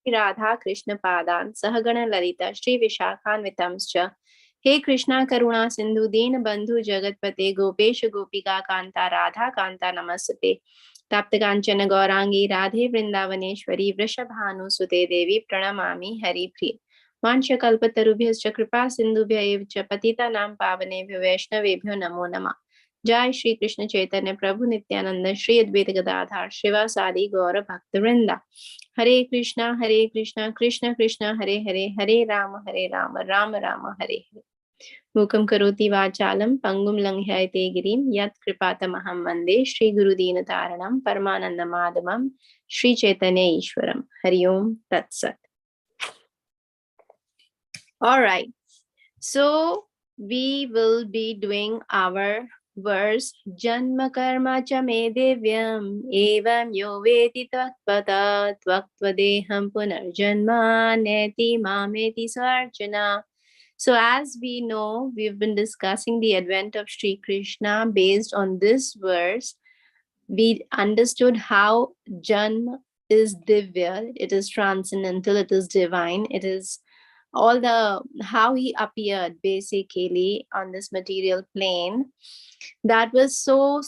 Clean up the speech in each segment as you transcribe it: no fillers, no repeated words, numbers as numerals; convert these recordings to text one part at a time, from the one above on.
Radha Krishna Padan Sahagana Lalita Shri Vishakhanvitamscha. He Krishna Karuna Sindhu Deen Bandhu Jagatpate Gopesh Gopika Kanta Radha Kanta Namasate. Taptakanchana Gaurangi Radhe Vrindavaneshwari Vrishabhanu Sute Devi Pranamami Hari Priya. Vancha Kalpatarubhyascha Kripa Sindhubhya Evcha Patita Nam Pavanebhyo Vaishnavebhyo Namo Namah. Jai Shri Krishna Chaitanya Prabhu Nityananda Shri Advaita Gadadhar Shrivasadi Gaura Bhaktivinoda. Hare Krishna, Krishna Krishna, Hare Hare, Hare Rama, Rama Rama, Hare Hare. Mukam karoti vachalam, pangum langhayate girim, yat kripatamaham vande, Shri Guru Dina Taranam, Paramananda Madhamam, Shri Chaitanya Ishwaram. Hari Om Tat Sat. All right. So we will be doing our verse Janma karma cha me devyam evam yo veti tvatvata tvaktvadeham punarjanma neti mameti sarjana. So as we know, we've been discussing the advent of Sri Krishna based on this verse. We understood how Janma is divya, it is transcendental, it is divine, it is all the how he appeared basically on this material plane. That was so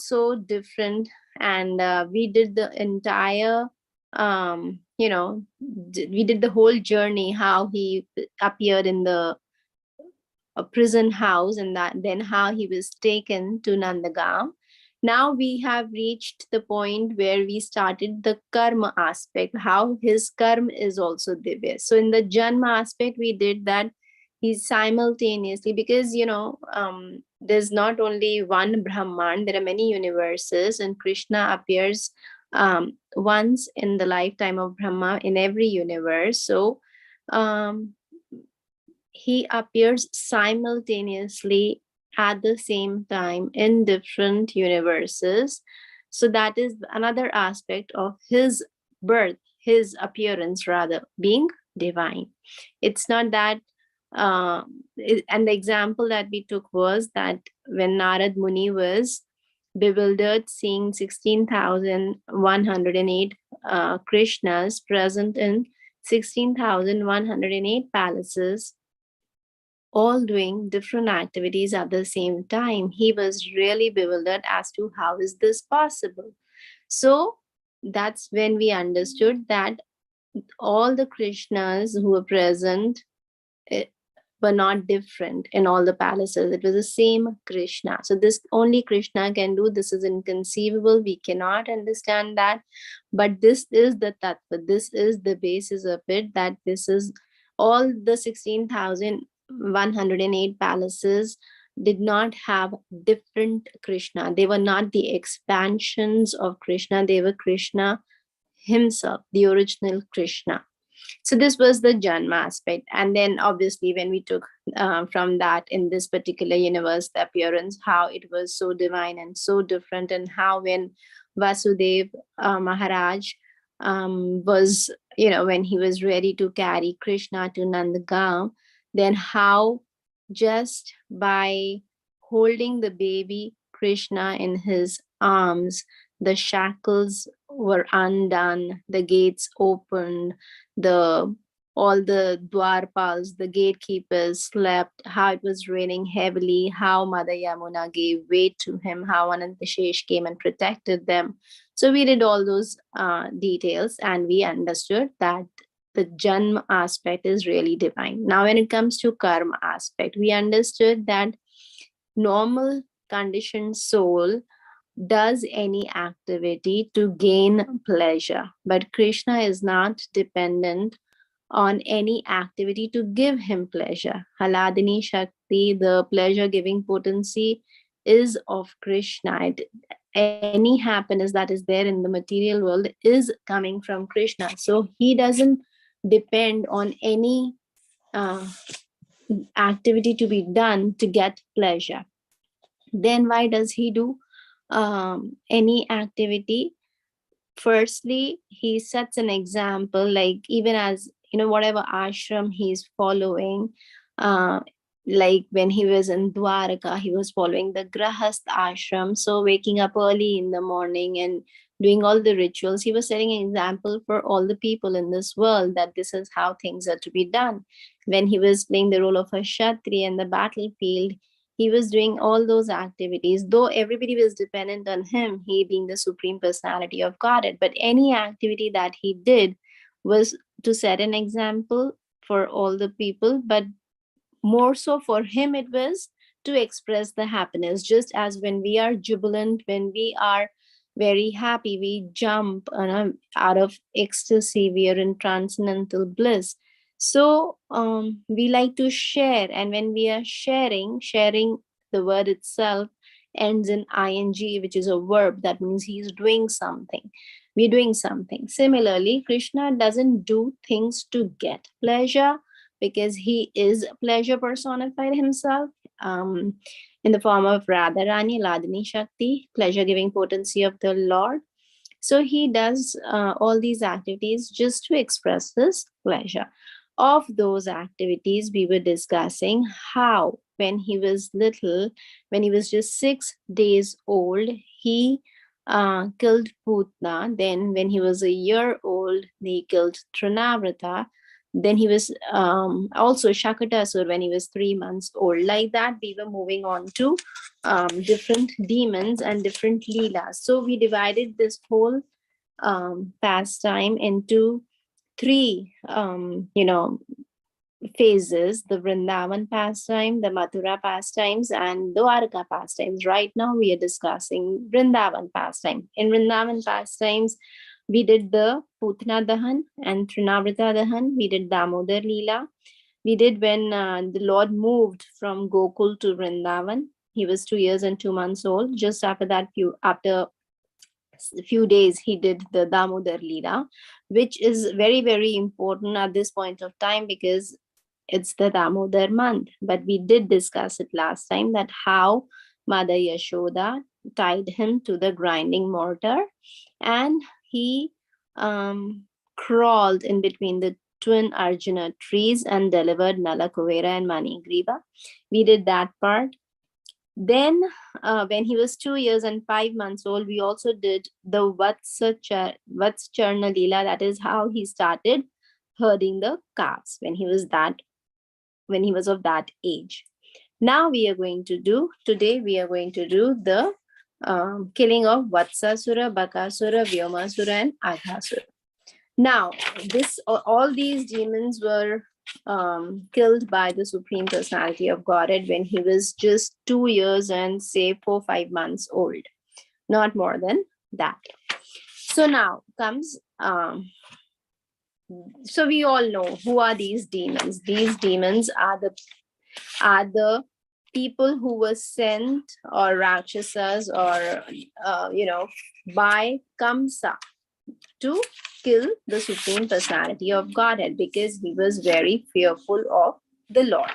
different, and we did the entire we did the whole journey, how he appeared in the prison house, and then how he was taken to Nandagam. Now we have reached the point where we started the karma aspect, how his karma is also divya. So in the janma aspect, we did that he's simultaneously, because there's not only one Brahman, there are many universes, and Krishna appears once in the lifetime of Brahma in every universe. So he appears simultaneously at the same time in different universes. So that is another aspect of his birth, his appearance rather, being divine. It's not that, and the example that we took was that when Narad Muni was bewildered seeing 16,108 Krishnas present in 16,108 palaces, all doing different activities at the same time. He was really bewildered as to how is this possible. So that's when we understood that all the Krishnas who were present were not different in all the palaces. It was the same Krishna. So this only Krishna can do. This is inconceivable. We cannot understand that. But this is the tattva. This is the basis of it, that this is all the 16,108 palaces did not have different Krishna. They were not the expansions of Krishna. They were Krishna himself, the original Krishna. So this was the Janma aspect. And then obviously when we took from that in this particular universe, the appearance, how it was so divine and so different, and how when Vasudev Maharaj was, when he was ready to carry Krishna to Nandagam, then how just by holding the baby Krishna in his arms, the shackles were undone, the gates opened, all the dwarpals, the gatekeepers slept, how it was raining heavily, how Mother Yamuna gave way to him, how Anantashesh came and protected them. So we did all those details, and we understood that the Janma aspect is really divine. Now, when it comes to karma aspect, we understood that normal conditioned soul does any activity to gain pleasure, but Krishna is not dependent on any activity to give him pleasure. Haladini Shakti, the pleasure giving potency, is of Krishna. Any happiness that is there in the material world is coming from Krishna. So he doesn't depend on any activity to be done to get pleasure. Then why does he do any activity? Firstly, he sets an example, like even as whatever ashram he's following, like when he was in Dwaraka, he was following the Grahast ashram. So waking up early in the morning and doing all the rituals. He was setting an example for all the people in this world that this is how things are to be done. When he was playing the role of a Kshatriya in the battlefield, he was doing all those activities, though everybody was dependent on him, he being the Supreme Personality of Godhead. But any activity that he did was to set an example for all the people, but more so for him, it was to express the happiness. Just as when we are jubilant, when we are very happy, we jump out of ecstasy, we are in transcendental bliss. So we like to share, and when we are sharing, the word itself ends in ing, which is a verb. That means he is doing something, we're doing something. Similarly, Krishna doesn't do things to get pleasure, because he is pleasure personified himself, um, in the form of Radharani, Ladini Shakti, pleasure giving potency of the Lord. So he does all these activities just to express his pleasure. Of those activities, we were discussing how, when he was little, when he was just 6 days old, he killed Putna. Then, when he was a year old, he killed Trinavrata. Then he was also Shakatasur when he was 3 months old. Like that, we were moving on to different demons and different leelas. So we divided this whole pastime into three, phases: the Vrindavan pastime, the Mathura pastimes, and Dwarka pastimes. Right now, we are discussing Vrindavan pastime. In Vrindavan pastimes, we did the Putna Dahan and Trinavrata Dahan. We did Damodar Leela. We did when the Lord moved from Gokul to Vrindavan. He was 2 years and 2 months old. Just after that, after a few days, he did the Damodar Leela, which is very, very important at this point of time because it's the Damodar month. But we did discuss it last time, that how Mother Yashoda tied him to the grinding mortar, and he crawled in between the twin Arjuna trees and delivered Nala Kuvera and Manigriva. We did that part. Then, when he was 2 years and 5 months old, we also did the Vatscharna Leela. That is how he started herding the calves when he was of that age. Now today we are going to do the killing of Vatsasura, Bakasura, Vyomasura, and Aghasura. Now, all these demons were killed by the Supreme Personality of Godhead when he was just 2 years and say 4-5 months old, not more than that. So now comes, so we all know who are these demons. These demons are the people who were sent, or Rakshasas, or by Kamsa to kill the Supreme Personality of Godhead, because he was very fearful of the Lord.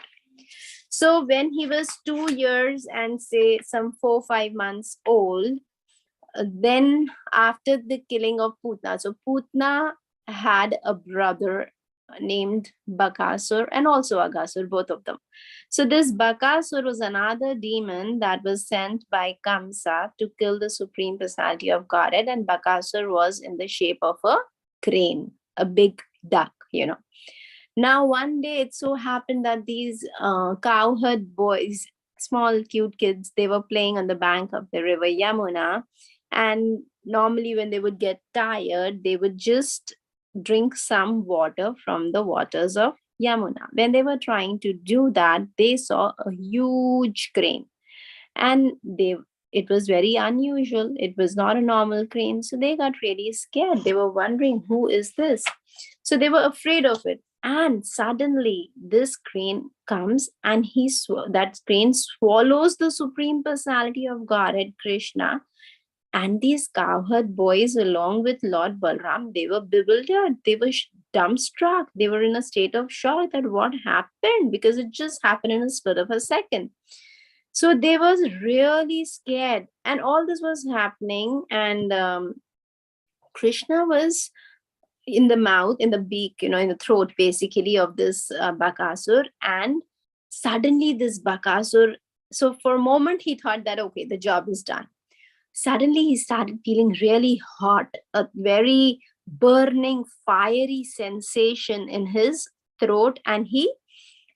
So when he was 2 years and say some 4-5 months old, then after the killing of Putna, so Putna had a brother named Bakasur and also Aghasur, both of them. So this Bakasur was another demon that was sent by Kamsa to kill the Supreme Personality of Godhead, and Bakasur was in the shape of a crane, a big duck, Now one day it so happened that these cowherd boys, small cute kids, they were playing on the bank of the river Yamuna, and normally when they would get tired, they would just drink some water from the waters of Yamuna. When they were trying to do that, they saw a huge crane, and it was very unusual. It was not a normal crane, so they got really scared. They were wondering, who is this? So they were afraid of it. And suddenly this crane comes, and that crane swallows the Supreme Personality of Godhead, Krishna. And these cowherd boys, along with Lord Balram, they were bewildered. They were dumbstruck. They were in a state of shock that what happened, because it just happened in a split of a second. So they was really scared. And all this was happening. And Krishna was in the mouth, in the beak, in the throat, basically, of this Bakasur. And suddenly this Bakasur, so for a moment he thought that, okay, the job is done. suddenly he started feeling really hot, a very burning, fiery sensation in his throat, and he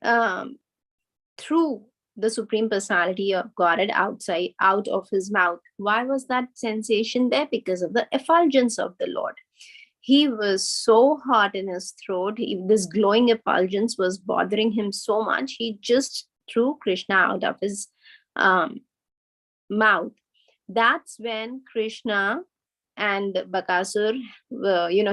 um, threw the Supreme Personality of Godhead out of his mouth. Why was that sensation there? Because of the effulgence of the Lord. He was so hot in his throat. This glowing effulgence was bothering him so much. He just threw Krishna out of his um, mouth. That's when Krishna and Bakasur,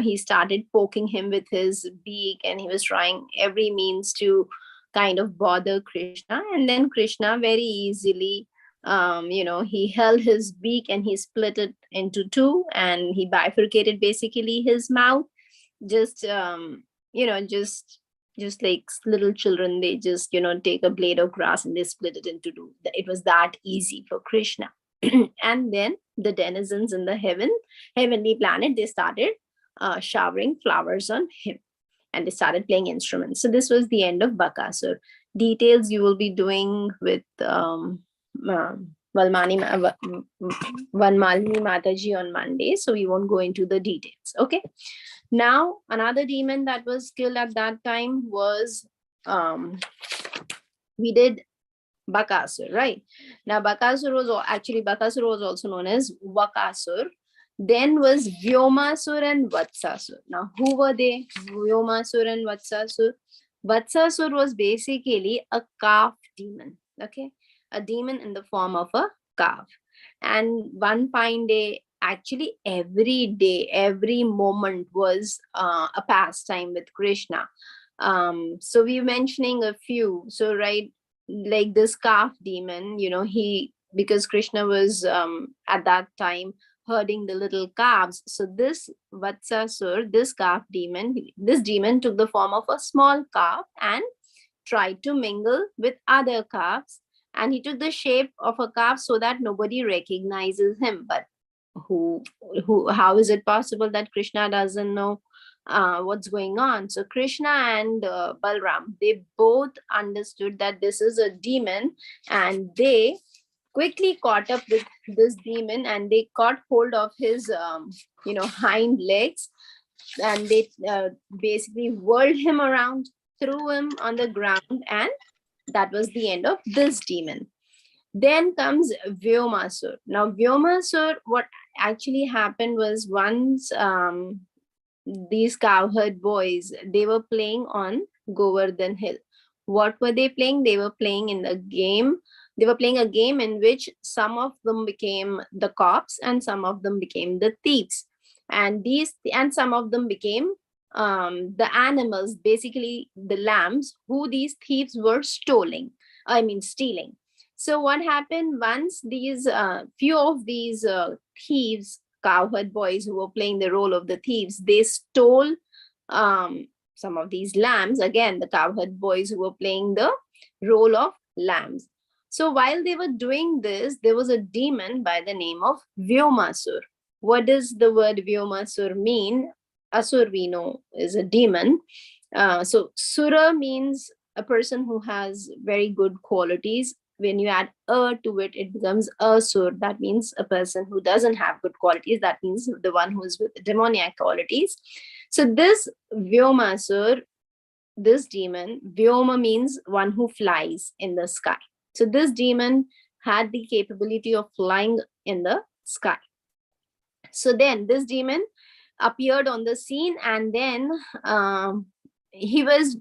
he started poking him with his beak, and he was trying every means to kind of bother Krishna. And then Krishna very easily, he held his beak and he split it into two, and he bifurcated basically his mouth. Just, just like little children, they just, take a blade of grass and they split it into two. It was that easy for Krishna. And then the denizens in the heavenly planet, they started showering flowers on him, and they started playing instruments. So this was the end of Bakasur. Details you will be doing with Valmalini Mataji on Monday, so we won't go into the details. Okay. Now, another demon that was killed at that time was, we did Bakasur, right? Now, Bakasur was also known as Vakasur. Then was Vyomasur and Vatsasur. Now, who were they? Vyomasur and Vatsasur. Vatsasur was basically a calf demon, okay? A demon in the form of a calf. And one fine day, actually every day, every moment was a pastime with Krishna. So we're mentioning a few. So, right, like this calf demon, because Krishna was at that time herding the little calves. So this Vatsasur, this demon took the form of a small calf and tried to mingle with other calves. And he took the shape of a calf so that nobody recognizes him. But who, how is it possible that Krishna doesn't know what's going on? So Krishna and Balram, they both understood that this is a demon, and they quickly caught up with this demon, and they caught hold of his hind legs, and they basically whirled him around, threw him on the ground, and that was the end of this demon. Then comes Vyomasur. Now, Vyomasur, what actually happened was, once these cowherd boys, they were playing on Govardhan Hill. What were they playing? They were playing in the game. They were playing a game in which some of them became the cops and some of them became the thieves. And some of them became the animals, basically the lambs, who these thieves were stealing. So what happened, once these few of these thieves, cowherd boys who were playing the role of the thieves, they stole some of these lambs. Again, the cowherd boys who were playing the role of lambs. So while they were doing this, there was a demon by the name of Vyomasur. What does the word Vyomasur mean? Asur, we know, is a demon. So Sura means a person who has very good qualities. When you add to it, it becomes Asur. That means a person who doesn't have good qualities. That means the one who is with demoniac qualities. So this Vyomasur, this demon, Vyoma means one who flies in the sky. So this demon had the capability of flying in the sky. So then this demon appeared on the scene, and then he was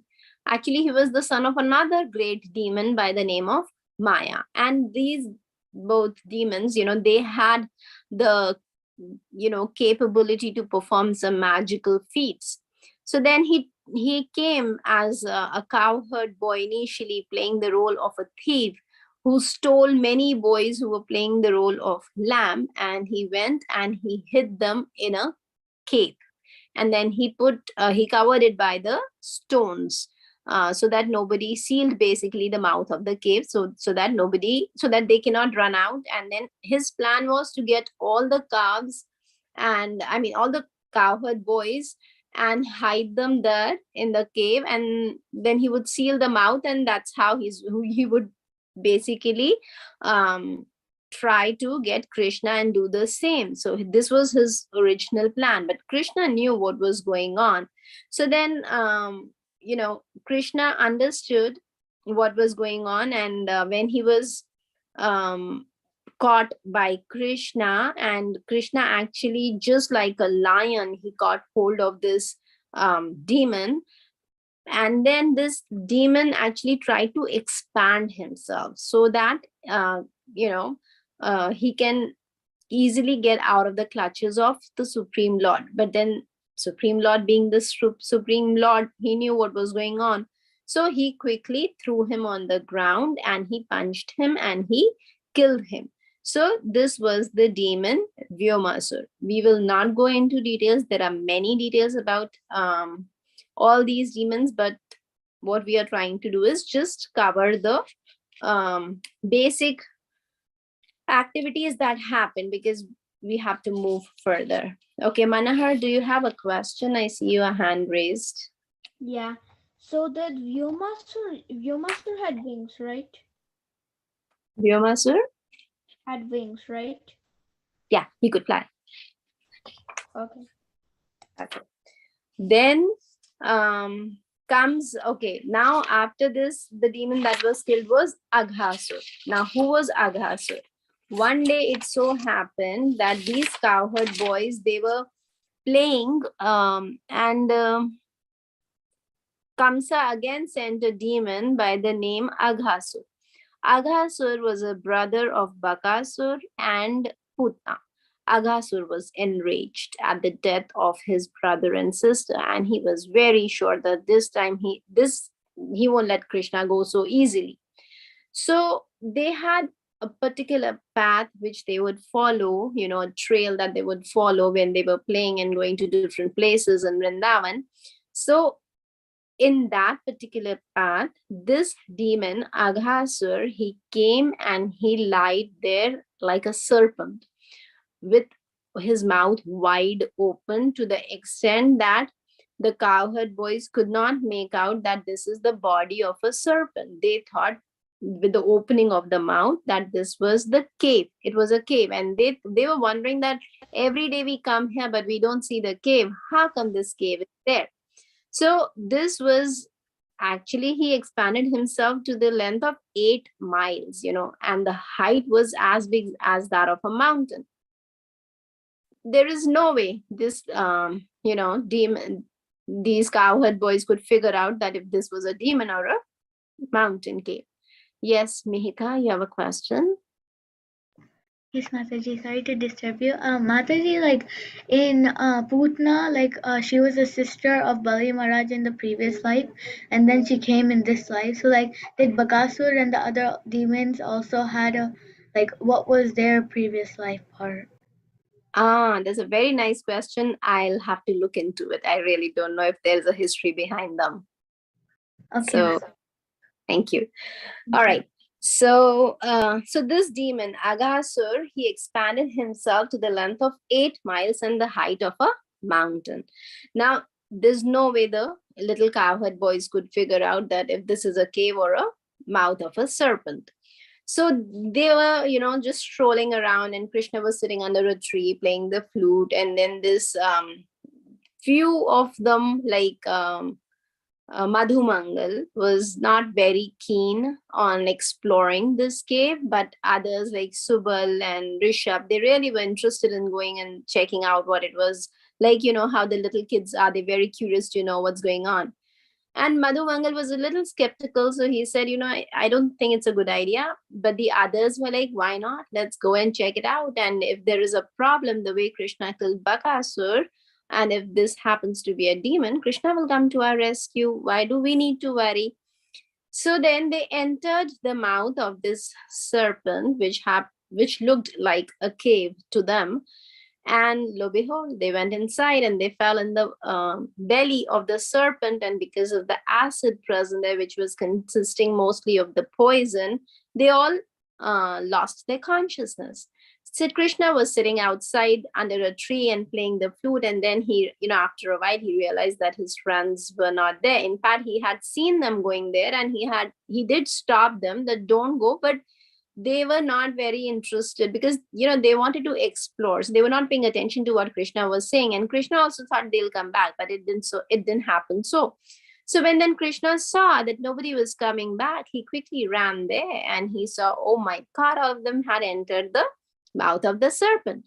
the son of another great demon by the name of Maya. And these both demons, they had the capability to perform some magical feats. So then he came as a cowherd boy, initially playing the role of a thief who stole many boys who were playing the role of lamb, and he went and he hid them in a cave, and then he covered it by the stones, so that nobody, sealed basically the mouth of the cave, so that they cannot run out. And then his plan was to get all the calves, and all the cowherd boys, and hide them there in the cave, and then he would seal the mouth, and that's how he would basically try to get Krishna and do the same. So this was his original plan, but Krishna knew what was going on. So then, Krishna understood what was going on, and when he was um, caught by Krishna, and Krishna actually, just like a lion, he caught hold of this demon, and then this demon actually tried to expand himself so that uh, you know he can easily get out of the clutches of the Supreme Lord. But then Supreme Lord, being the Supreme Lord, he knew what was going on, so he quickly threw him on the ground and he punched him and he killed him. So this was the demon Vyomasur. We will not go into details. There are many details about all these demons, but what we are trying to do is just cover the basic activities that happen, because we have to move further. Okay, Manahar, do you have a question? I see your hand raised. Yeah. So that Vyomasur had wings, right? Vyomasur? Had wings, right? Yeah, he could fly. Okay. Okay. Then comes, okay, now after this, the demon that was killed was Aghasur. Now, who was Aghasur? One day it so happened that these cowherd boys, they were playing, and Kamsa again sent a demon by the name Aghasur. Aghasur was a brother of Bakasur and Putna. Aghasur was enraged at the death of his brother and sister, and he was very sure that this time he won't let Krishna go so easily. So they had a particular path which they would follow, a trail that they would follow when they were playing and going to different places in Vrindavan. So in that particular path, this demon, Aghasur, he came and he lied there like a serpent with his mouth wide open, to the extent that the cowherd boys could not make out that this is the body of a serpent. They thought with the opening of the mouth that this was the cave. It was a cave, and they were wondering that every day we come here but we don't see the cave. How come this cave is there? So this was actually, he expanded himself to the length of 8 miles, and the height was as big as that of a mountain. There is no way this, demon, these cowherd boys could figure out that if this was a demon or a mountain cave. Yes, Mihika, you have a question? Yes, Mataji, sorry to disturb you. Mataji, like in Putna, she was a sister of Bali Maharaj in the previous life, and then she came in this life. So, like, did Bakasur and the other demons also had what was their previous life part? That's a very nice question. I'll have to look into it. I really don't know if there's a history behind them. Okay, So thank you. All okay. right. So this demon Aghasur, he expanded himself to the length of 8 miles and the height of a mountain. Now, there's no way the little cowherd boys could figure out that if this is a cave or a mouth of a serpent. So they were, just strolling around, and Krishna was sitting under a tree playing the flute, and then this few of them, like Madhumangal, was not very keen on exploring this cave, but others like Subal and Rishabh, they really were interested in going and checking out what it was like. How the little kids are, they're very curious to know what's going on. And Madhumangal was a little skeptical, so he said, I don't think it's a good idea. But the others were like, why not? Let's go and check it out. And if there is a problem, the way Krishna killed Bakasur, and if this happens to be a demon, Krishna will come to our rescue. Why do we need to worry? So then they entered the mouth of this serpent, which looked like a cave to them. And lo behold, they went inside and they fell in the belly of the serpent. And because of the acid present there, which was consisting mostly of the poison, they all lost their consciousness. Sid Krishna was sitting outside under a tree and playing the flute. And then he, after a while, he realized that his friends were not there. In fact, he had seen them going there, and he did stop them that don't go, but they were not very interested, because they wanted to explore, so they were not paying attention to what Krishna was saying. And Krishna also thought they'll come back, but it didn't happen. So when then Krishna saw that nobody was coming back, he quickly ran there and he saw, oh my God, all of them had entered the mouth of the serpent.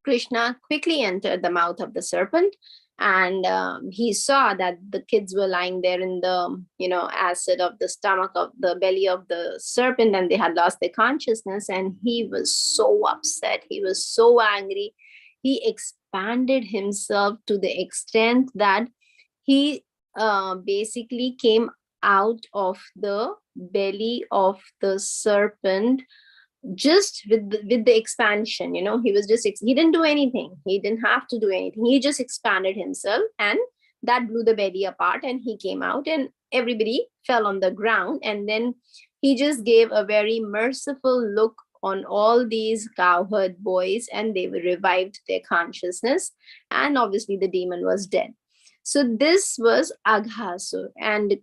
Krishna quickly entered the mouth of the serpent, and he saw that the kids were lying there in the acid of the stomach of the belly of the serpent, and they had lost their consciousness. And he was so upset, he was so angry. He expanded himself to the extent that he basically came out of the belly of the serpent just with the expansion. He was just, he didn't do anything, he didn't have to do anything, he just expanded himself, and that blew the belly apart, and he came out, and everybody fell on the ground. And then he just gave a very merciful look on all these cowherd boys, and they were revived their consciousness, and obviously the demon was dead. So this was Aghasur. And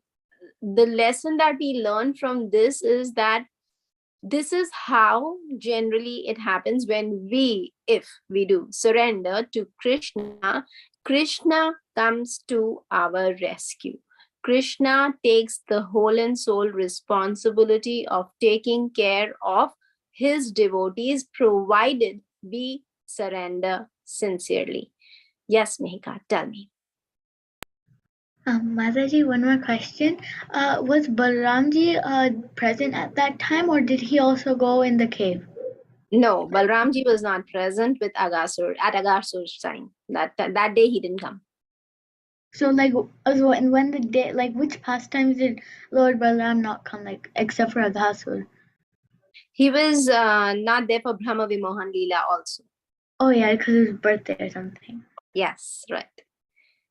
the lesson that we learn from this is that this is how generally it happens when if we do surrender to Krishna. Krishna comes to our rescue. Krishna takes the whole and soul responsibility of taking care of his devotees, provided we surrender sincerely. Yes, Mehika, tell me. Mataji, one more question. Was Balramji present at that time, or did he also go in the cave? No, Balramji was not present with Aghasur at Aghasur's time. That day he didn't come. So, and when the day, which pastimes did Lord Balram not come, except for Aghasur? He was not there for Brahma Vimohan Leela also. Oh yeah, because it was birthday or something. Yes, right.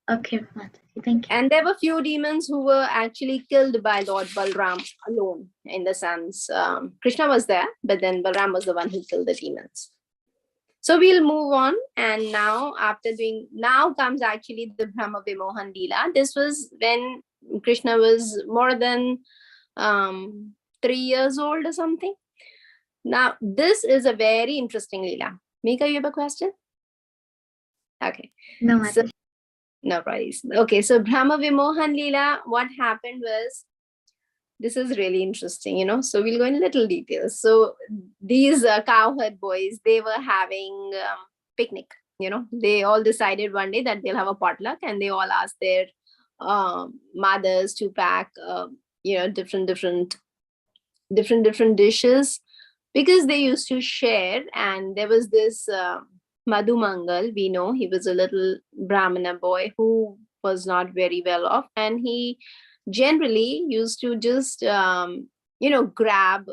Okay, Mataji, thank you. And there were few demons who were actually killed by Lord Balram alone, in the sense Krishna was there, but then Balram was the one who killed the demons. So we'll move on. And now now comes actually the Brahma Vimohan Leela. This was when Krishna was more than 3 years old or something. Now, this is a very interesting Leela. Mika, you have a question? Okay. No, Mataji. So, no worries. Okay, so Brahma Vimohan Leela, what happened was, this is really interesting, so we'll go in little details. So these cowherd boys, they were having picnic. They all decided one day that they'll have a potluck, and they all asked their mothers to pack different dishes, because they used to share. And there was this Madhu Mangal, we know he was a little Brahmana boy who was not very well off, and he generally used to just grab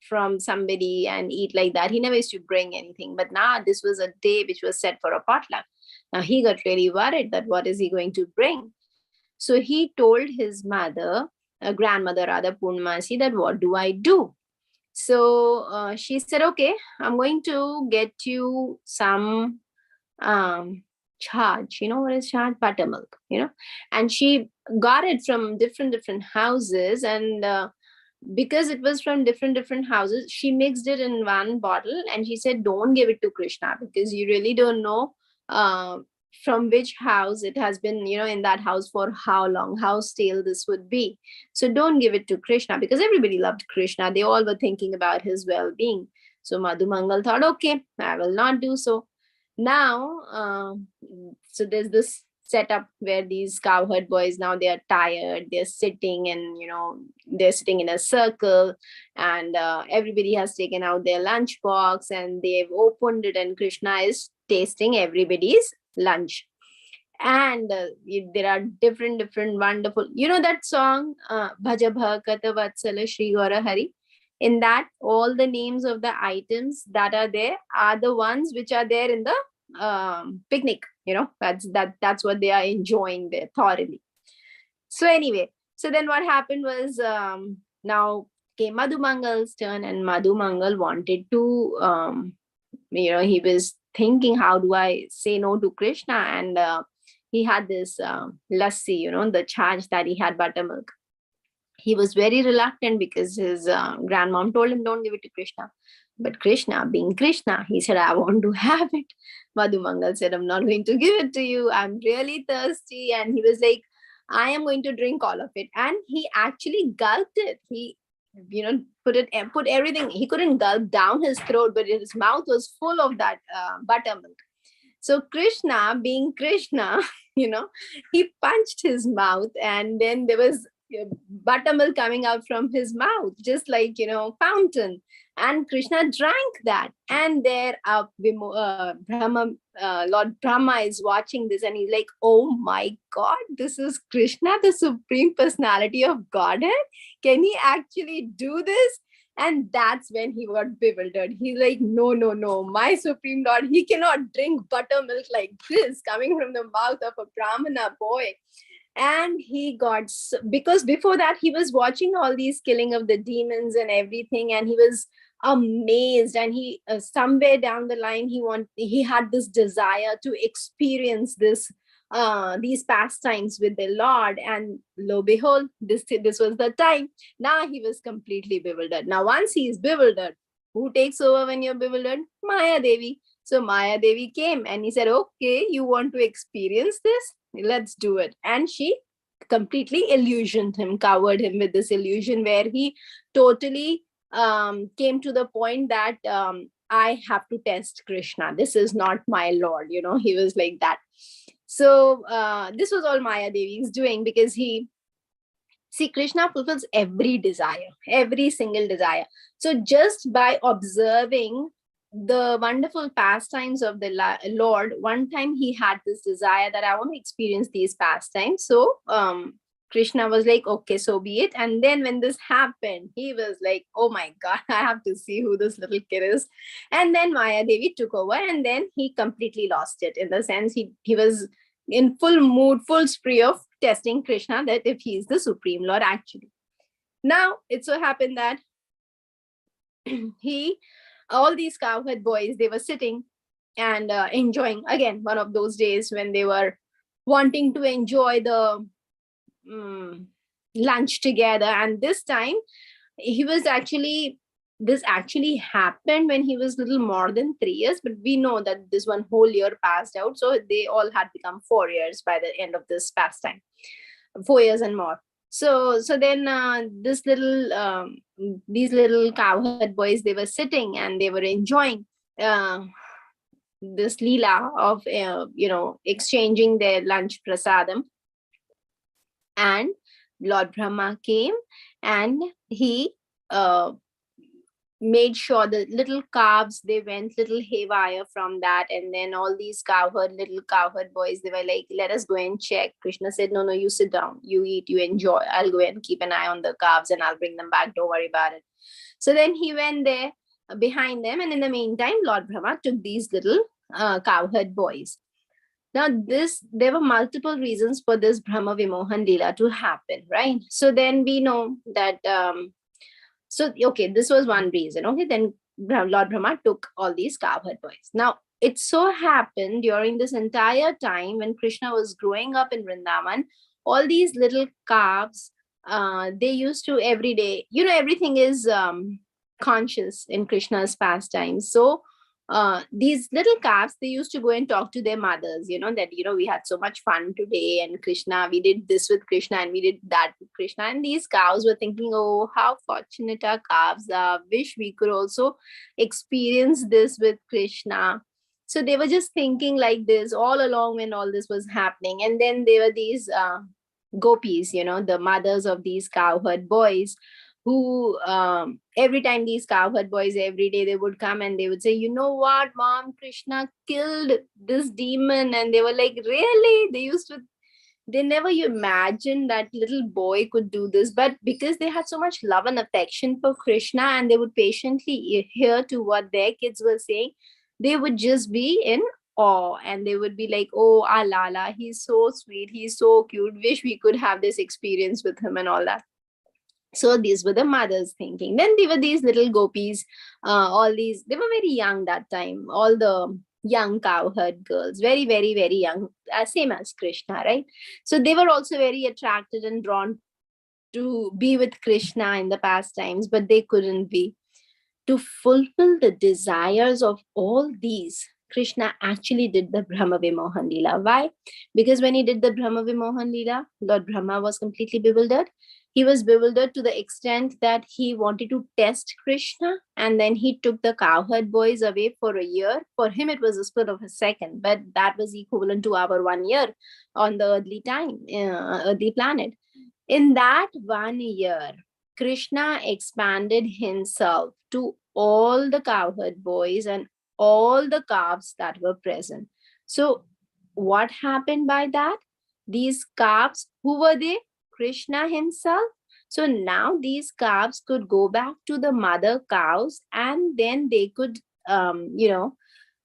from somebody and eat like that. He never used to bring anything. But now this was a day which was set for a potluck. Now he got really worried that what is he going to bring. So he told his mother, grandmother rather, Purnamasi, that what do I do? So she said, okay, I'm going to get you some charge. What is charge? Buttermilk. And she got it from different houses, and because it was from different houses, she mixed it in one bottle, and she said, don't give it to Krishna, because you really don't know from which house it has been, in that house for how long, how stale this would be. So don't give it to Krishna, because everybody loved Krishna. They all were thinking about his well-being. So Madhu Mangal thought, okay, I will not do so. Now, so there's this setup where these cowherd boys, now they are tired, they're sitting, and they're sitting in a circle, and everybody has taken out their lunch box, and they've opened it, and Krishna is tasting everybody's lunch. And there are different wonderful, that song Bhaja Bhakata Vatsala Shri Gora Hari. In that, all the names of the items that are there are the ones which are there in the picnic. That's what they are enjoying there thoroughly. So anyway, so then what happened was, now came Madhu Mangal's turn, and Madhu Mangal wanted to he was thinking, how do I say no to Krishna? And he had this lassi, the charge that he had, buttermilk. He was very reluctant because his grandmom told him, don't give it to Krishna. But Krishna, being Krishna, he said, I want to have it. Madhumangal said, I'm not going to give it to you. I'm really thirsty. And he was like, I am going to drink all of it. And he actually gulped it. He, put everything. He couldn't gulp down his throat, but his mouth was full of that buttermilk. So Krishna, being Krishna, he punched his mouth, and then there was buttermilk coming out from his mouth, just like, fountain. And Krishna drank that. And there, Lord Brahma is watching this, and he's like, oh my God, this is Krishna, the Supreme Personality of Godhead. Can he actually do this? And that's when he got bewildered. He's like, no, no, no, my Supreme Lord, he cannot drink buttermilk like this coming from the mouth of a Brahmana boy. And he got, because before that, he was watching all these killing of the demons and everything, and he was amazed. And he, somewhere down the line, he had this desire to experience these pastimes with the Lord. And lo behold, this was the time. Now he was completely bewildered. Now once he is bewildered, who takes over when you're bewildered? Maya Devi. So Maya Devi came and he said, okay, you want to experience this? Let's do it. And she completely illusioned him, covered him with this illusion, where he totally came to the point that I have to test Krishna. This is not my Lord. He was like that. So this was all Maya Devi is doing, because Krishna fulfills every desire, every single desire. So just by observing the wonderful pastimes of the Lord, one time he had this desire that I want to experience these pastimes. So Krishna was like, okay, so be it. And then when this happened, he was like, oh my God, I have to see who this little kid is. And then Maya Devi took over, and then he completely lost it, in the sense he was in full mood, full spree of testing Krishna, that if he is the Supreme Lord actually. Now, it so happened that all these cowherd boys, they were sitting and enjoying, again, one of those days when they were wanting to enjoy the lunch together. And this time, this actually happened when he was little more than 3 years, but we know that this one whole year passed out. So they all had become 4 years by the end of this pastime, 4 years and more. So then these little cowherd boys, they were sitting and they were enjoying this leela of exchanging their lunch prasadam. And Lord Brahma came, and he made sure the little calves, they went little haywire from that. And then all these little cowherd boys, they were like, let us go and check. Krishna said, no, you sit down, you eat, you enjoy. I'll go and keep an eye on the calves and I'll bring them back. Don't worry about it. So then he went there behind them. And in the meantime, Lord Brahma took these little cowherd boys. Now, there were multiple reasons for this Brahma Vimohan Leela to happen, right? So then we know that, this was one reason. Okay, then Lord Brahma took all these cowherd boys. Now, it so happened during this entire time when Krishna was growing up in Vrindavan, all these little calves, they used to every day, everything is conscious in Krishna's pastimes. So these little calves, they used to go and talk to their mothers, that, we had so much fun today, and Krishna, we did this with Krishna, and we did that with Krishna. And these cows were thinking, oh, how fortunate our calves are. Wish we could also experience this with Krishna. So they were just thinking like this all along when all this was happening. And then there were these gopis, the mothers of these cowherd boys, who every time these cowherd boys, every day they would come and they would say, you know what, Mom, Krishna killed this demon. And they were like, really? They never imagined that little boy could do this. But because they had so much love and affection for Krishna, and they would patiently hear to what their kids were saying, they would just be in awe, and they would be like, oh, Lala, he's so sweet, he's so cute, wish we could have this experience with him and all that. So these were the mothers thinking. Then there were these little gopis, they were very young that time, all the young cowherd girls, very, very, very young, same as Krishna, right? So they were also very attracted and drawn to be with Krishna in the past times, but they couldn't be. To fulfill the desires of all these, Krishna actually did the Brahma Vimohan Leela. Why? Because when he did the Brahma Vimohan Leela, Lord Brahma was completely bewildered. He was bewildered to the extent that he wanted to test Krishna, and then he took the cowherd boys away for a year. For him, it was a split of a second, but that was equivalent to our 1 year on the earthly time, earthly planet. In that 1 year, Krishna expanded himself to all the cowherd boys and all the calves that were present. So, what happened by that? These calves, who were they? Krishna himself. So now these calves could go back to the mother cows, and then they could, the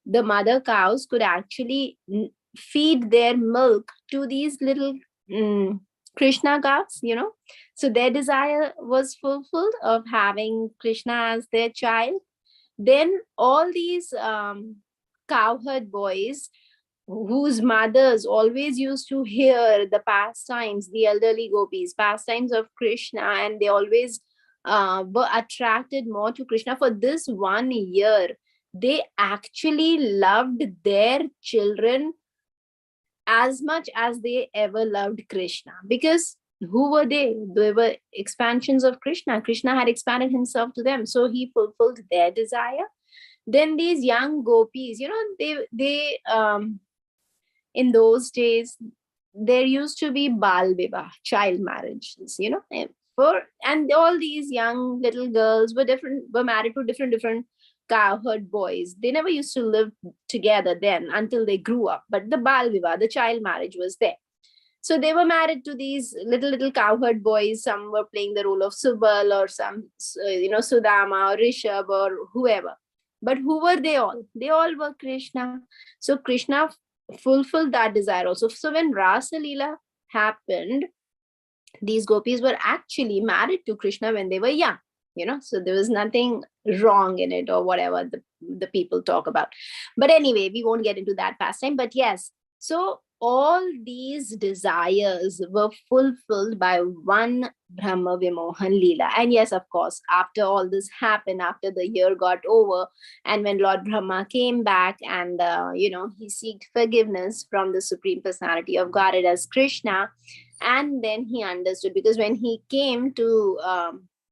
mother cows could actually feed their milk to these little mm, Krishna calves. So their desire was fulfilled of having Krishna as their child. Then all these cowherd boys, whose mothers always used to hear the pastimes, the elderly gopis, pastimes of Krishna, and they always were attracted more to Krishna. For this 1 year, they actually loved their children as much as they ever loved Krishna. Because who were they? They were expansions of Krishna. Krishna had expanded himself to them, so he fulfilled their desire. Then these young gopis, they in those days there used to be bal vivah, child marriages, and all these young little girls were married to different cowherd boys. They never used to live together then until they grew up, but the bal vivah, the child marriage, was there. So they were married to these little cowherd boys. Some were playing the role of Subal, or some Sudama or Rishabh or whoever. But who were they all? They all were Krishna. So Krishna fulfilled that desire also. So when Rasa Leela happened, these gopis were actually married to Krishna when they were young. So there was nothing wrong in it, or whatever the people talk about. But anyway, we won't get into that pastime. But yes, so all these desires were fulfilled by one Brahma Vimohan Leela. And yes, of course, after all this happened, after the year got over, and when Lord Brahma came back and, he sought forgiveness from the Supreme Personality of Godhead as Krishna, and then he understood, because when he came to,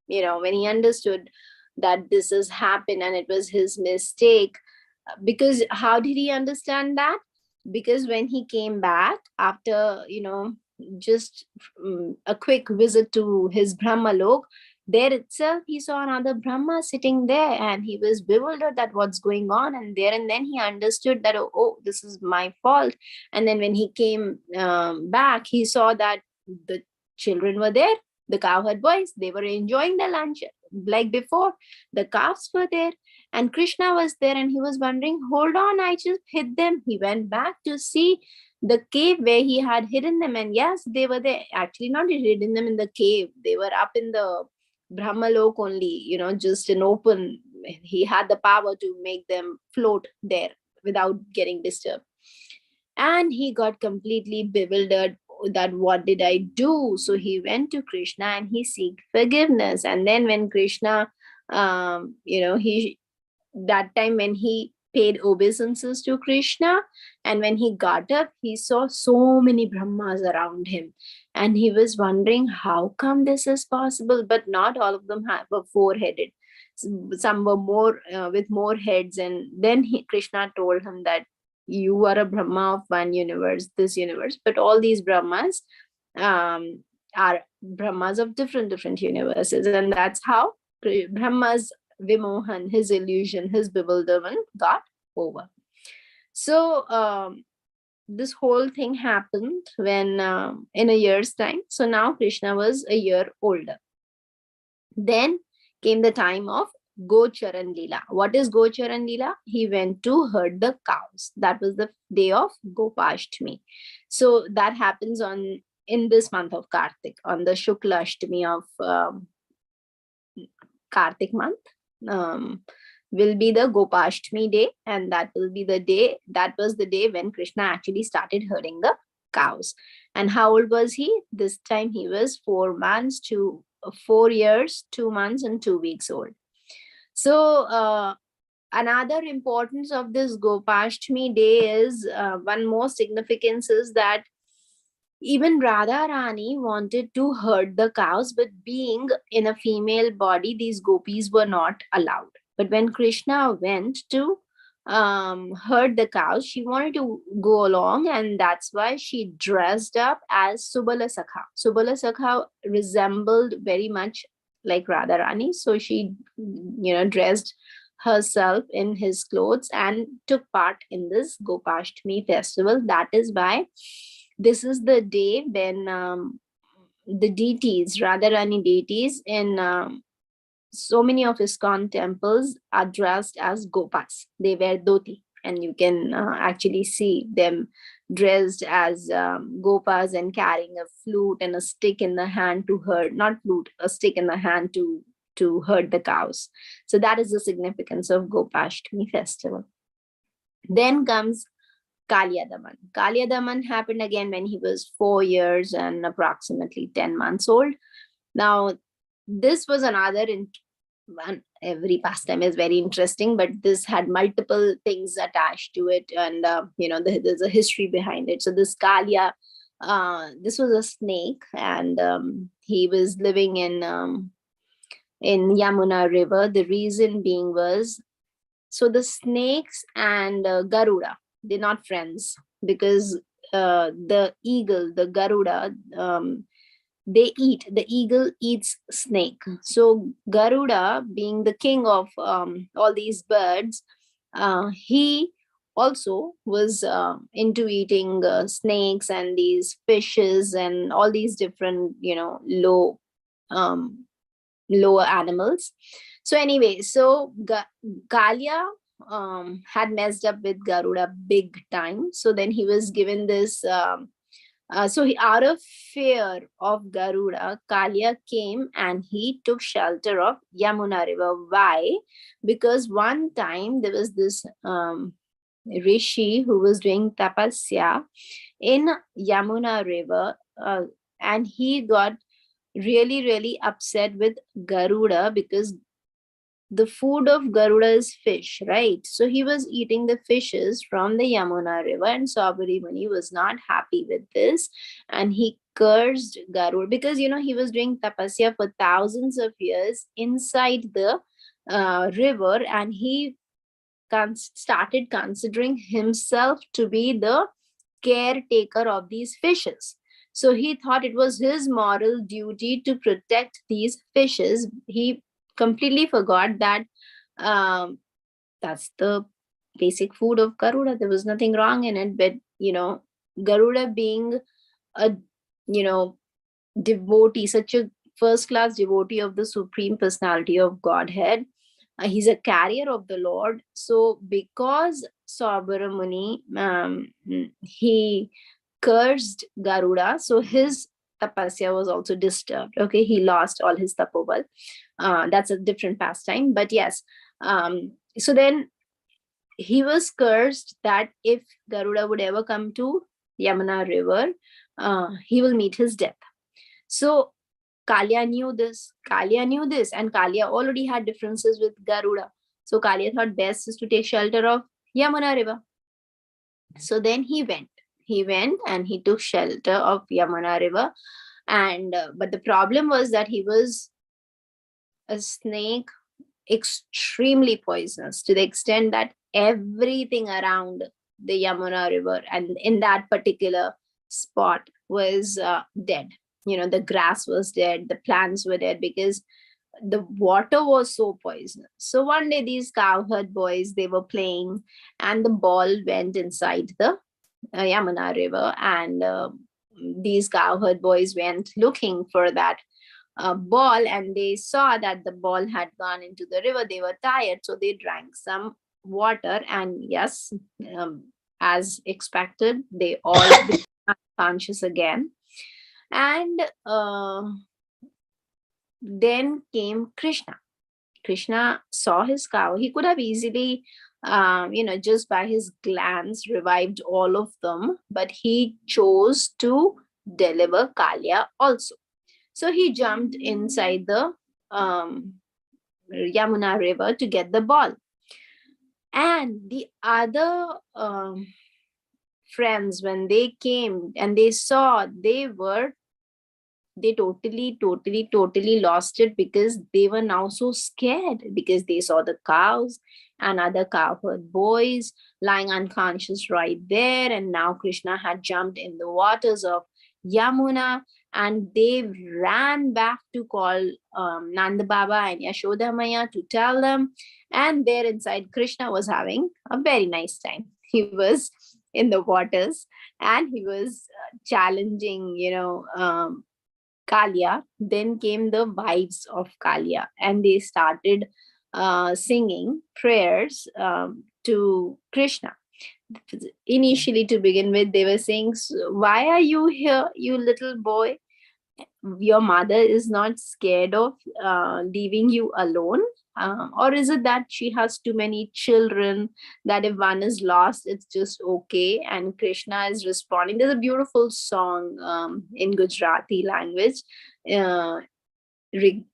when he understood that this has happened and it was his mistake, because how did he understand that? Because when he came back after just a quick visit to his Brahmalok, there itself he saw another Brahma sitting there, and he was bewildered that what's going on. And there and then he understood that, oh, this is my fault. And then when he came back, he saw that the children were there, the cowherd boys, they were enjoying their lunch like before. The calves were there, and Krishna was there, and he was wondering, hold on, I just hid them. He went back to see the cave where he had hidden them, and yes, they were there. Actually, not hidden them in the cave, they were up in the Brahmalok only, just an open. He had the power to make them float there without getting disturbed. And he got completely bewildered that what did I do? So he went to Krishna and he sought forgiveness. And then when Krishna, he that time when he paid obeisances to Krishna, and when he got up, he saw so many Brahmas around him, and he was wondering how come this is possible. But not all of them were four-headed. Some were more with more heads. And then Krishna told him that you are a Brahma of one universe, this universe, but all these Brahmas are Brahmas of different universes. And that's how Brahma's Vimohan, his illusion, his bewilderment got over. So this whole thing happened when in a year's time. So now Krishna was a year older. Then came the time of Gocharan Leela. What is Gocharan Leela? He went to herd the cows. That was the day of Gopashtami. So that happens in this month of Kartik, on the Shukla Ashtami of Kartik month. Will be the Gopashtami day, and that will be the day, that was the day when Krishna actually started herding the cows. And how old was he? This time he was 4 years, 2 months, and 2 weeks old. So another importance of this Gopashtami day is one more significance is that even Radha Rani wanted to herd the cows, but being in a female body, these gopis were not allowed. But when Krishna went to herd the cows, she wanted to go along, and that's why she dressed up as Subala Sakha. Subala Sakha resembled very much like Radha Rani, so she, dressed herself in his clothes and took part in this Gopashtami festival. That is why this is the day when the deities, Radharani deities, in so many of ISKCON temples are dressed as gopas. They wear dhoti, and you can actually see them dressed as gopas and carrying a flute and a stick in the hand to herd, not flute, a stick in the hand to herd the cows. So that is the significance of Gopashtami festival. Then comes Kalyadaman. Kalyadaman happened again when he was 4 years and approximately 10 months old. Now, this was another one. Every pastime is very interesting, but this had multiple things attached to it, and there's a history behind it. So this Kalya, this was a snake, and he was living in Yamuna River. The reason being was, so the snakes and Garuda, they're not friends, because the eagle, the Garuda, the eagle eats snake. So Garuda, being the king of all these birds, he also was into eating snakes and these fishes and all these different, um, lower animals. So anyway, so Kalia had messed up with Garuda big time. So then he was given this. Out of fear of Garuda, Kalia came and he took shelter of Yamuna River. Why? Because one time there was this rishi who was doing tapasya in Yamuna River, and he got really, really upset with Garuda because the food of Garuda is fish, right? So he was eating the fishes from the Yamuna River, and Sabari Muni was not happy with this, and he cursed Garuda because he was doing tapasya for thousands of years inside the river, and he started considering himself to be the caretaker of these fishes. So he thought it was his moral duty to protect these fishes. He completely forgot that that's the basic food of Garuda. There was nothing wrong in it, but Garuda being a devotee, such a first class devotee of the Supreme Personality of Godhead, he's a carrier of the Lord. So because Saubara Muni, he cursed Garuda, so his tapasya was also disturbed. Okay, he lost all his tapobal. That's a different pastime, but yes. So then he was cursed that if Garuda would ever come to Yamuna River, he will meet his death. So Kalia knew this. And Kalia already had differences with Garuda. So Kalia thought best is to take shelter of Yamuna River. So then he went. And he took shelter of Yamuna River. And but the problem was that he was a snake, extremely poisonous, to the extent that everything around the Yamuna River and in that particular spot was dead. The grass was dead, the plants were dead, because the water was so poisonous. So one day these cowherd boys, they were playing, and the ball went inside the Yamuna River, and these cowherd boys went looking for that ball, and they saw that the ball had gone into the river. They were tired, so they drank some water, and yes, as expected, they all became unconscious again. And then came Krishna. Krishna saw his cow. He could have easily just by his glance revived all of them, but he chose to deliver Kalia also. So he jumped inside the Yamuna river to get the ball. And the other friends, when they came and they saw, they totally lost it, because they were now so scared, because they saw the cows and other cowherd boys lying unconscious right there. And now Krishna had jumped in the waters of Yamuna, and they ran back to call Nanda Baba and Yashoda Maya to tell them. And there inside, Krishna was having a very nice time. He was in the waters, and he was challenging, Kalia. Then came the wives of Kalia, and they started singing prayers to Krishna. Initially, to begin with, they were saying, "Why are you here, you little boy? Your mother is not scared of leaving you alone? Or is it that she has too many children, that if one is lost, it's just okay?" And Krishna is responding. There's a beautiful song in Gujarati language uh, re-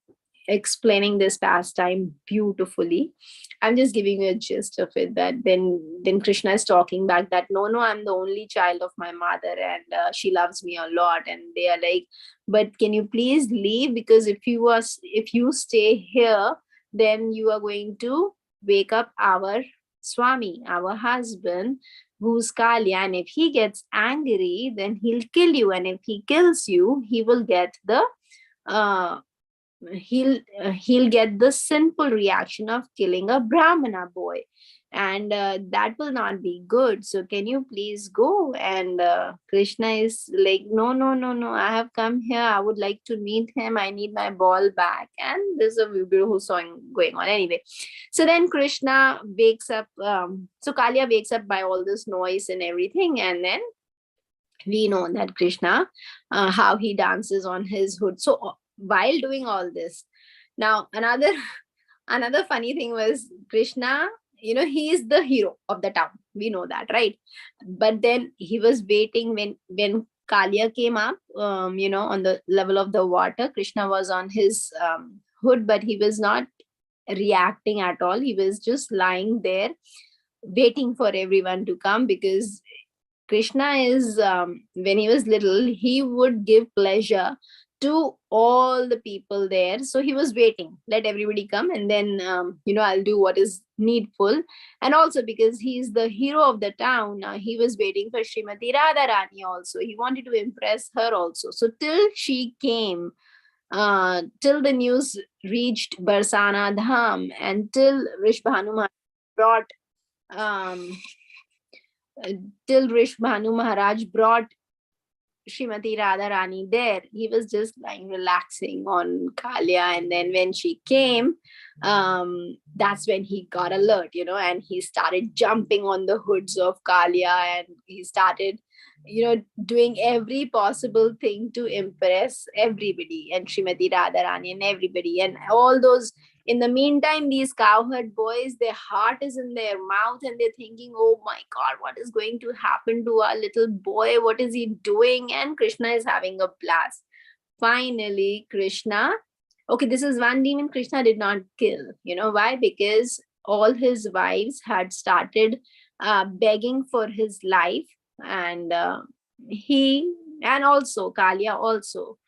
explaining this pastime beautifully. I'm just giving you a gist of it. That then Krishna is talking back that, no, I'm the only child of my mother, and she loves me a lot. And they are like, but can you please leave, because if you stay here, then you are going to wake up our Swami, our husband, who's Kali, and if he gets angry, then he'll kill you, and if he kills you, he will get the uh, he'll get the sinful reaction of killing a brahmana boy, and that will not be good. So can you please go? And Krishna is like, no, I have come here, I would like to meet him, I need my ball back. And there's a beautiful song going on anyway. So then Krishna wakes up, so Kalia wakes up by all this noise and everything. And then we know that Krishna, how he dances on his hood. So while doing all this, now another funny thing was Krishna. He is the hero of the town. We know that, right? But then he was waiting when Kalia came up. On the level of the water, Krishna was on his hood, but he was not reacting at all. He was just lying there waiting for everyone to come, because Krishna is, when he was little, he would give pleasure to all the people there. So he was waiting, let everybody come, and then, I'll do what is needful. And also because he's the hero of the town, he was waiting for Srimati Radharani also. He wanted to impress her also. So till she came, till the news reached Barsana Dham, and till Rishbhanu brought um, till Rishbhanu Maharaj brought Srimati Radharani there, he was just lying relaxing on Kalia. And then when she came, that's when he got alert, and he started jumping on the hoods of Kalia, and he started, doing every possible thing to impress everybody, and Srimati Radharani and everybody. And all those, in the meantime, these cowherd boys, their heart is in their mouth, and they're thinking, oh my God, what is going to happen to our little boy? What is he doing? And Krishna is having a blast. Finally, Krishna, okay, this is one demon Krishna did not kill. You know why? Because all his wives had started begging for his life, and he, and also Kalia also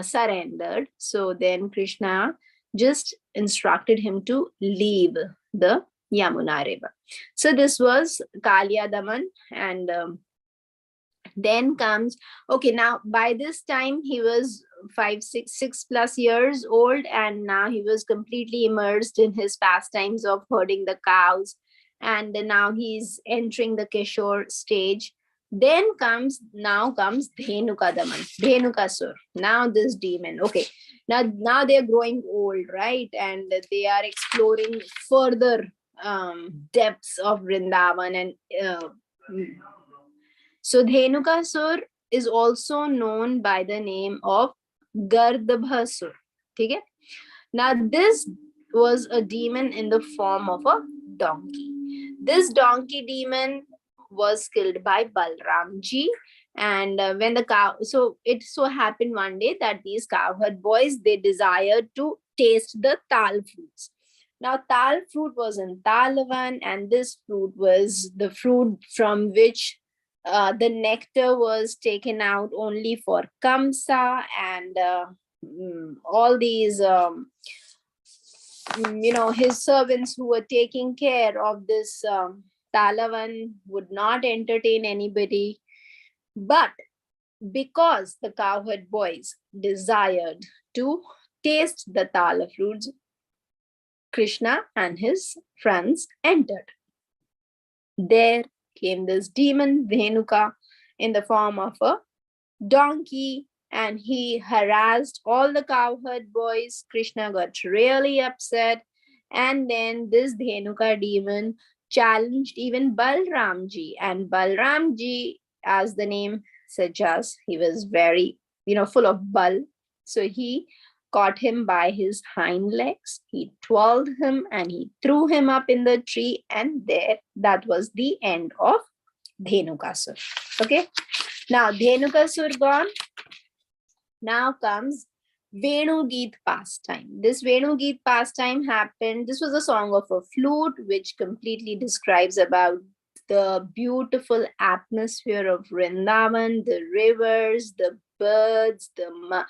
surrendered. So then Krishna just instructed him to leave the Yamuna river. So this was Kalia Daman. And then comes, okay, now by this time he was 6+ years old, and now he was completely immersed in his pastimes of herding the cows. And now he's entering the Kishore stage. Then comes Dhenuka Daman, Dhenukasur. Now this demon, okay, now they're growing old, right? And they are exploring further depths of Vrindavan. And so Dhenukasur is also known by the name of Gardabhasur. Okay? Now this was a demon in the form of a donkey. This donkey demon was killed by Balramji. And when the cow, so it so happened one day that these cowherd boys, they desired to taste the tal fruits. Now, tal fruit was in Talavan, and this fruit was the fruit from which the nectar was taken out only for Kamsa and all these, his servants who were taking care of this Talavan would not entertain anybody. But because the cowherd boys desired to taste the tala fruits, Krishna and his friends entered. There came this demon Venuka in the form of a donkey, and he harassed all the cowherd boys. Krishna got really upset, and then this Dhenuka demon challenged even Balramji, and Balramji, as the name suggests, he was very, full of bal. So he caught him by his hind legs, he twirled him, and he threw him up in the tree, and there, that was the end of Dhenukasur. Okay, now Dhenukasur gone. Now comes Venu Geet pastime. This Venu Geet pastime happened. This was a song of a flute, which completely describes about the beautiful atmosphere of Vrindavan, the rivers, the birds, the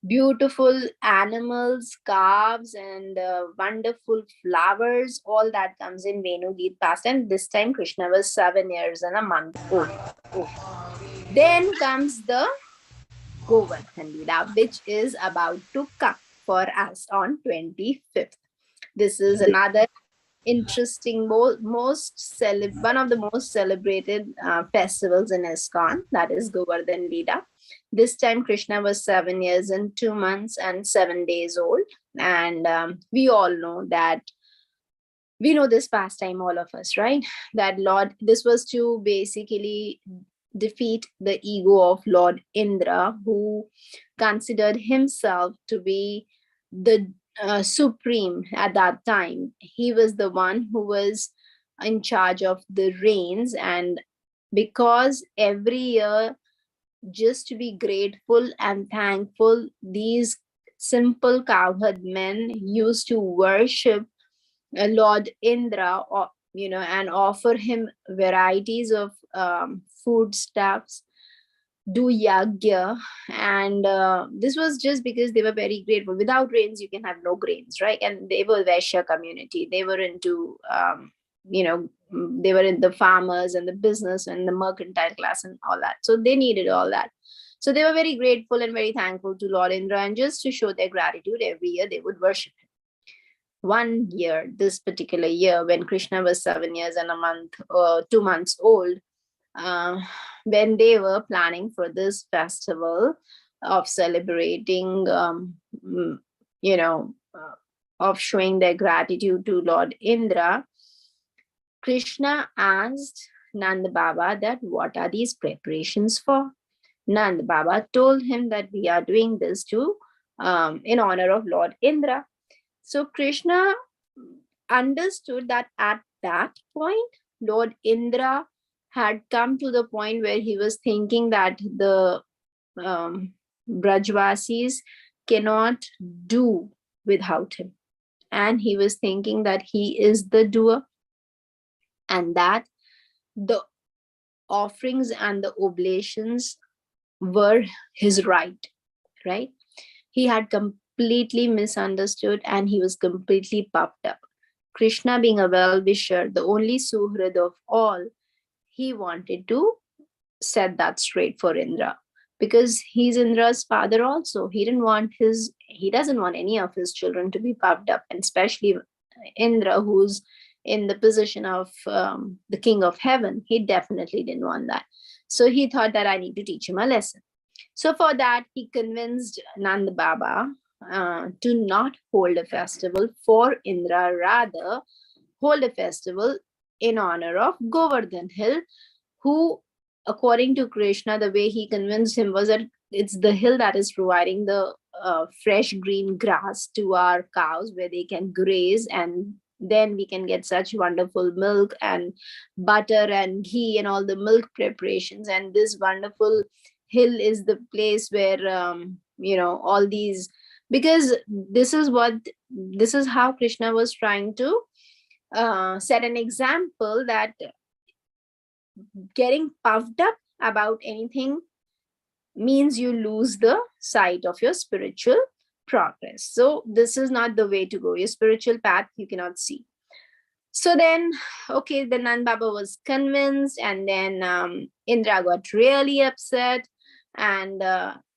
beautiful animals, calves, and wonderful flowers. All that comes in Venu Geet pastime. This time Krishna was 7 years and a month old. Then comes the Govardhan Leela, which is about to come for us on 25th. This is another interesting, one of the most celebrated festivals in ISKCON, that is Govardhan Leela. This time Krishna was 7 years and 2 months and 7 days old. And we all know that, we know this pastime, all of us, right? That Lord, this was to basically defeat the ego of Lord Indra, who considered himself to be the supreme at that time. He was the one who was in charge of the rains, and because every year, just to be grateful and thankful, these simple cowherd men used to worship Lord Indra, and offer him varieties of foodstuffs, do yagya. And this was just because they were very grateful. Without rains, you can have no grains, right? And they were Vaishya community. They were into, they were in the farmers and the business and the mercantile class and all that. So they needed all that. So they were very grateful and very thankful to Lord Indra. And just to show their gratitude, every year they would worship him. One year, this particular year, when Krishna was 7 years and a month or 2 months old, when they were planning for this festival of celebrating, of showing their gratitude to Lord Indra, Krishna asked Nand Baba that what are these preparations for? Nand Baba told him that we are doing this to in honor of Lord Indra. So Krishna understood that at that point, Lord Indra had come to the point where he was thinking that the Brajvasis cannot do without him. And he was thinking that he is the doer, and that the offerings and the oblations were his right? He had completely misunderstood, and he was completely puffed up. Krishna, being a well-wisher, the only Suhrad of all, he wanted to set that straight for Indra, because he's Indra's father also. He doesn't want any of his children to be puffed up, and especially Indra, who's in the position of the king of heaven. He definitely didn't want that. So he thought that I need to teach him a lesson. So for that, he convinced Nand Baba to not hold a festival for Indra, rather hold a festival in honor of Govardhan Hill, who, according to Krishna, the way he convinced him was that it's the hill that is providing the fresh green grass to our cows where they can graze and then we can get such wonderful milk and butter and ghee and all the milk preparations. And this wonderful hill is the place where all these, because this is how Krishna was trying to set an example, that getting puffed up about anything means you lose the sight of your spiritual progress. So this is not the way to go. Your spiritual path you cannot see. So then, okay, the Nand Baba was convinced, and then Indra got really upset, and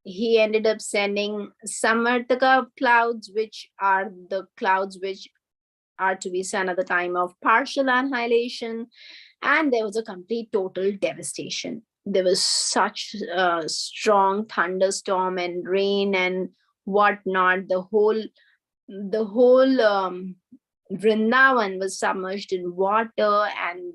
he ended up sending Samartaka clouds, which are the clouds which are to be sent at the time of partial annihilation. And there was a complete total devastation. There was such a strong thunderstorm and rain and whatnot. The whole Vrindavan was submerged in water, and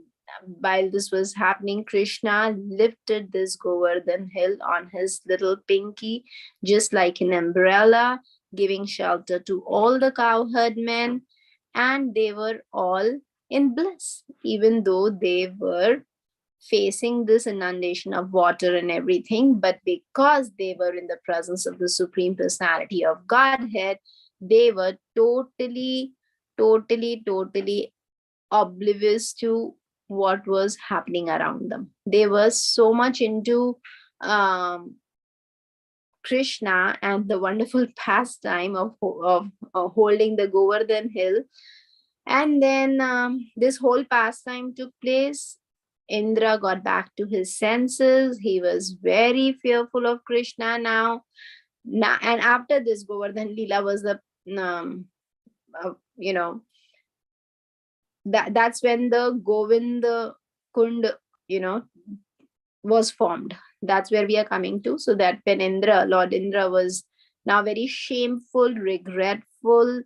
while this was happening, Krishna lifted this Govardhan hill on his little pinky, just like an umbrella, giving shelter to all the cowherd men, and they were all in bliss, even though they were facing this inundation of water and everything. But because they were in the presence of the Supreme Personality of Godhead, they were totally oblivious to what was happening around them. They were so much into Krishna and the wonderful pastime of holding the Govardhan hill. And then this whole pastime took place. Indra got back to his senses. He was very fearful of Krishna now. And after this, Govardhan Leela was the that's when the Govinda Kund was formed. That's where we are coming to. So that when Lord Indra was now very shameful, regretful,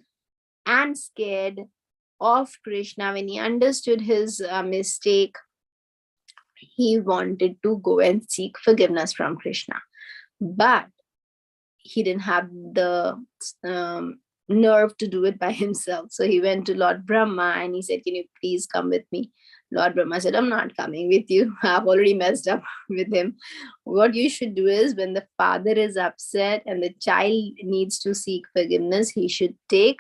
and scared of Krishna, when he understood his mistake, he wanted to go and seek forgiveness from Krishna. But he didn't have the nerve to do it by himself. So he went to Lord Brahma and he said, "Can you please come with me?" Lord Brahma said, "I'm not coming with you. I've already messed up with him. What you should do is, when the father is upset and the child needs to seek forgiveness, he should take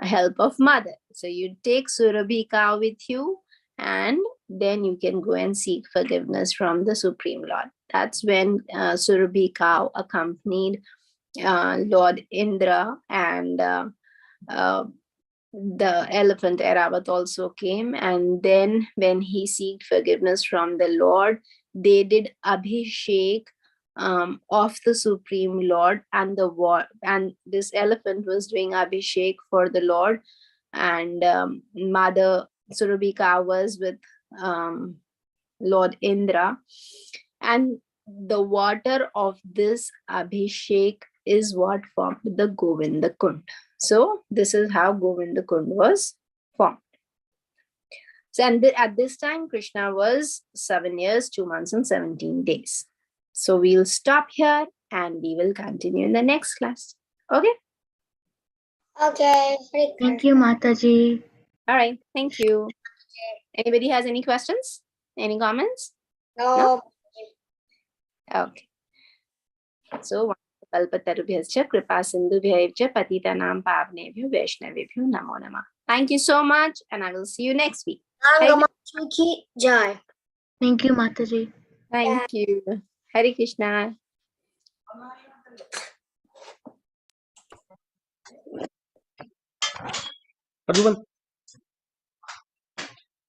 help of mother. So you take Surabhi cow with you, and then you can go and seek forgiveness from the Supreme Lord." That's when Surabhi cow accompanied Lord Indra, and the elephant Eravat also came. And then when he sought forgiveness from the Lord, they did Abhishek of the Supreme Lord, and and this elephant was doing Abhishek for the Lord, and Mother Surabhika was with Lord Indra, and the water of this Abhishek is what formed the Govinda Kund. So this is how Govinda Kund was formed. So, and at this time, Krishna was 7 years, 2 months, and 17 days. So we'll stop here and we will continue in the next class. Okay? Okay. Thank you, Mataji. All right. Thank you. Anybody has any questions? Any comments? No. Okay. So, kalpatarubhyascha kripa sindhubhyayavcha patitanam pavnebhyo vaishnavebhyo namo namah. Thank you so much, and I will see you next week. Angamaki ki jai. Thank you, Mataji. Thank you. Hare Krishna.